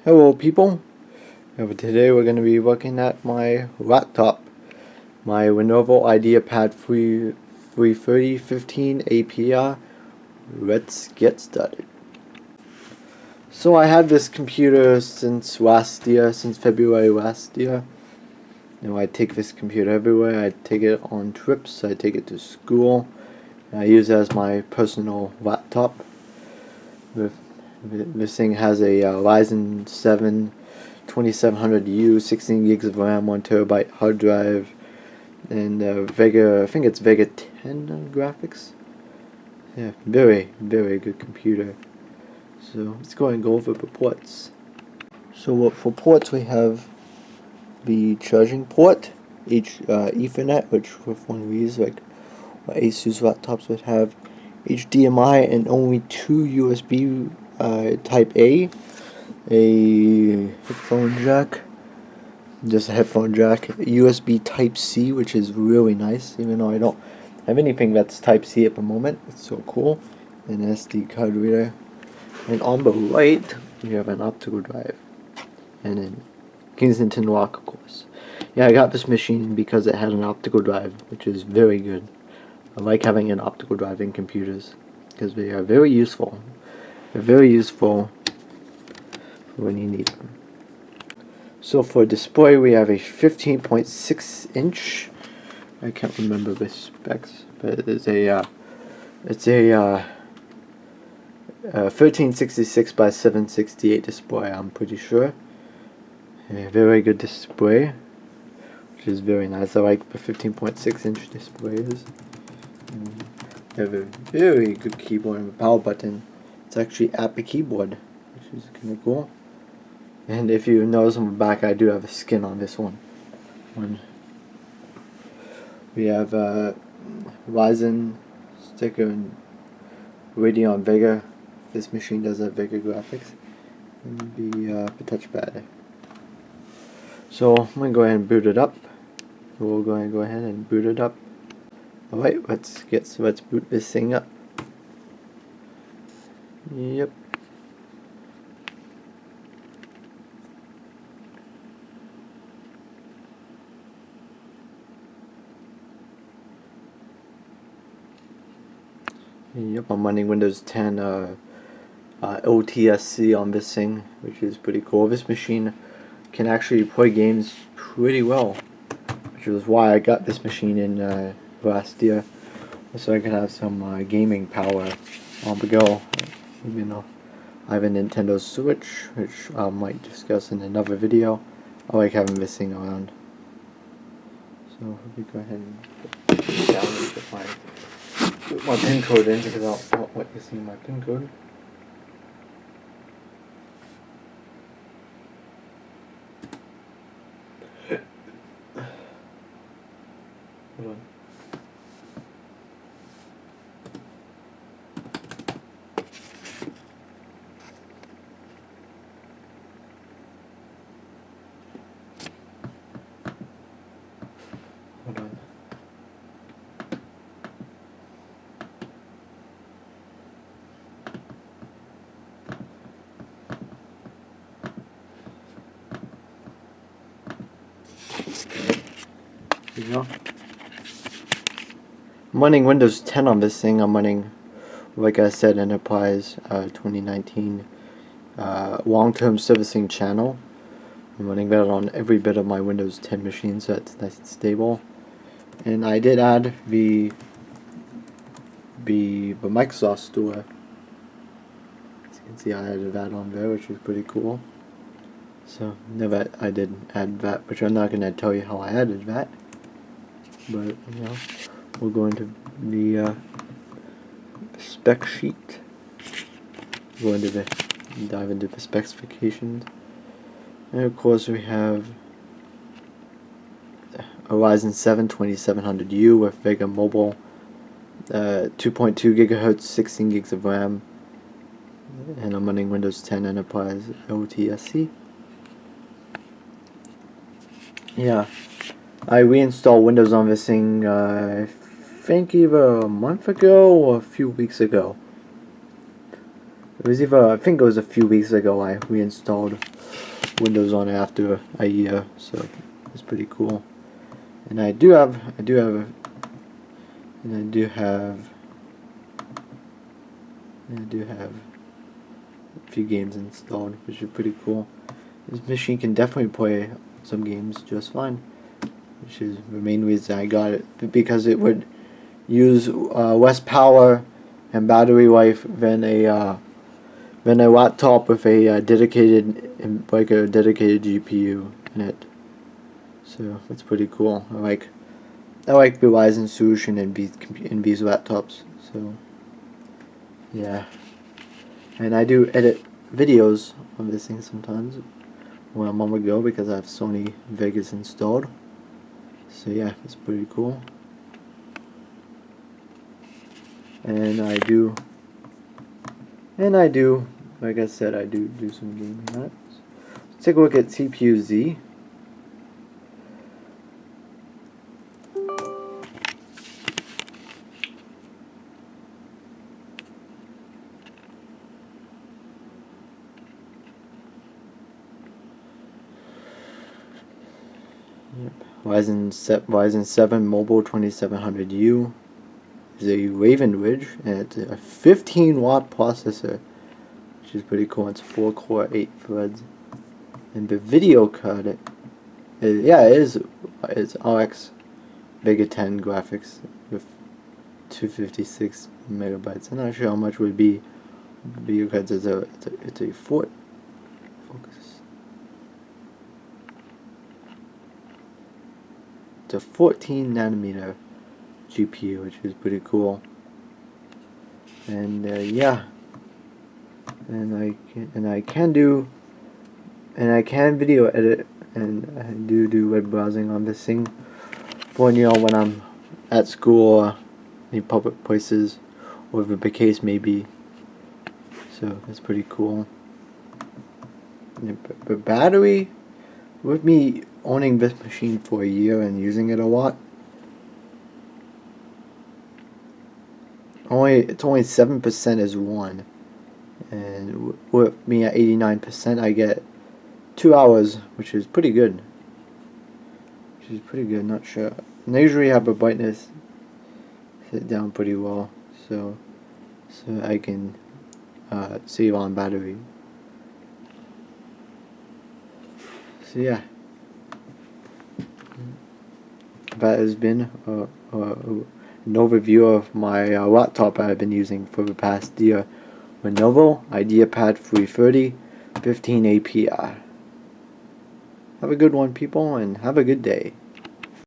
Hello people, today we're going to be looking at my laptop, my Lenovo IdeaPad 33015 APR. Let's get started. So I had this computer since February last year. I take this computer everywhere. I take it on trips, I take it to school, and I use it as my personal laptop. This thing has a Ryzen 7 2700U, 16 gigs of RAM, 1 terabyte hard drive, and Vega, I think it's Vega 10 graphics. Yeah, very good computer. So let's go and go over the ports. So for ports we have the charging port, Ethernet, which with one of these, like Asus laptops would have, HDMI, and only 2 USB Type A, headphone jack, just a headphone jack, USB Type C, which is really nice, even though I don't have anything that's Type C at the moment. It's so cool. An SD card reader, and on the right we have an optical drive, and then Kensington lock, of course. Yeah, I got this machine because it had an optical drive, which is very good. I like having an optical drive in computers because they are very useful. They're very useful when you need them. So for display we have a 15.6 inch. I can't remember the specs, but it's a 1366 by 768 display. I'm pretty sure. A very good display, which is very nice. I like the 15.6 inch displays. They have a very good keyboard and power button. It's actually at the keyboard, which is kind of cool. And if you notice on the back, I do have a skin on this one. We have Ryzen sticker and Radeon Vega. This machine does have Vega graphics. And the touchpad. So I'm going to go ahead and boot it up. We'll go ahead and boot it up. Alright, let's boot this thing up. Yep. Yep, I'm running Windows 10 OTSC on this thing, which is pretty cool. This machine can actually play games pretty well, which is why I got this machine in last year, so I could have some gaming power on the go. Even though I have a Nintendo Switch, which I might discuss in another video, I like having this thing around. So let me go ahead and put this down and put my pin code in, because I don't want you to see my pin code. Hold on. Hold on. There you go. I'm running Windows 10 on this thing. I'm running, like I said, Enterprise 2019 long-term servicing channel. I'm running that on every bit of my Windows 10 machine, so it's nice and stable. And I did add the Microsoft Store. As you can see, I added that on there, which is pretty cool. So I did add that, which I'm not going to tell you how I added that. But we'll go into the spec sheet. Dive into the specifications. And of course we have a Ryzen 7 2700U with Vega Mobile, 2.2 gigahertz, 16 gigs of RAM, and I'm running Windows 10 Enterprise OTSC. Yeah, I reinstalled Windows on this thing, I think either a month ago or a few weeks ago. It was either, I think it was a few weeks ago I reinstalled Windows on it after a year, so it's pretty cool. And I do have a few games installed, which are pretty cool. This machine can definitely play some games just fine, which is the main reason I got it, because it would use less power and battery life than a laptop with a dedicated GPU in it. So that's pretty cool. I like the Ryzen solution in these laptops. So yeah, and I do edit videos on this thing sometimes when I'm on the go because I have Sony Vegas installed. So yeah, it's pretty cool. And I do, like I said, I do some gaming on it. Let's take a look at CPU-Z. Yep. Ryzen 7 Mobile 2700U is a Raven Ridge, and it's a 15-watt processor, which is pretty cool. It's 4-core, 8 threads, and the video card, it's RX Vega 10 graphics with 256 megabytes. I'm not sure how much would be video cards. It's a focus. It's a 14 nanometer GPU, which is pretty cool. And yeah, and I can video edit, and I do web browsing on this thing for, you know, when I'm at school or in public places, or whatever the case may be. So that's pretty cool. But battery, with me owning this machine for a year and using it a lot, it's only 7% is 1, and with me at 89%, I get 2 hours, which is pretty good. Not sure. And I usually have a brightness set down pretty well, so I can save on battery. So yeah, that has been an overview of my laptop I've been using for the past year. Lenovo IdeaPad 330 15 API. Have a good one, people, and have a good day.